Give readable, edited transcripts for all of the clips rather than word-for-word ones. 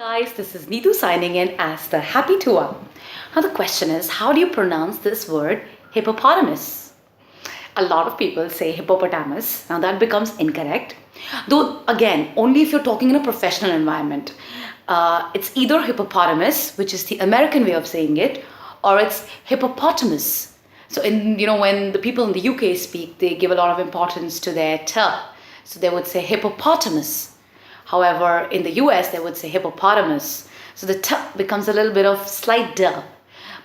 Guys, this is Neetu signing in as the happy tour. Now the question is, how do you pronounce this word hippopotamus? A lot of people say hippopotamus. Now that becomes incorrect. Though again, only if you're talking in a professional environment. It's either hippopotamus, which is the American way of saying it, or it's hippopotamus. So when the people in the UK speak, they give a lot of importance to their t. So they would say hippopotamus. However, in the US, they would say hippopotamus. So the t becomes a little bit of slight d.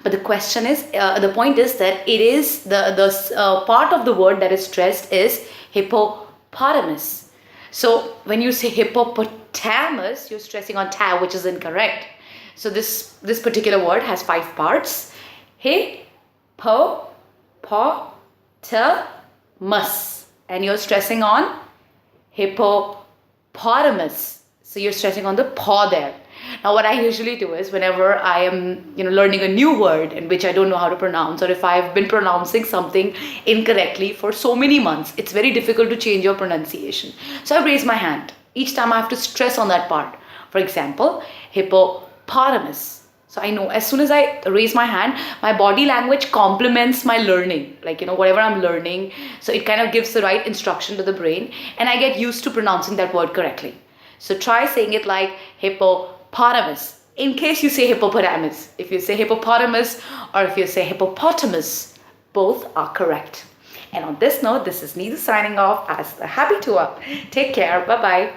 But the question is, the point is that it is the part of the word that is stressed is hippopotamus. So when you say hippopotamus, you're stressing on ta, which is incorrect. So this particular word has 5 parts. Hippopotamus. And you're stressing on hippopotamus. So you're stressing on the paw there. Now what I usually do is whenever I am learning a new word in which I don't know how to pronounce, or if I've been pronouncing something incorrectly for so many months, it's very difficult to change your pronunciation. So I raise my hand. Each time I have to stress on that part. For example, hippopotamus. So I know as soon as I raise my hand, my body language complements my learning. Whatever I'm learning. So it kind of gives the right instruction to the brain and I get used to pronouncing that word correctly. So try saying it like hippopotamus. In case you say hippopotamus. If you say hippopotamus or if you say hippopotamus, both are correct. And on this note, this is Neetu signing off as the happy tour. Take care. Bye-bye.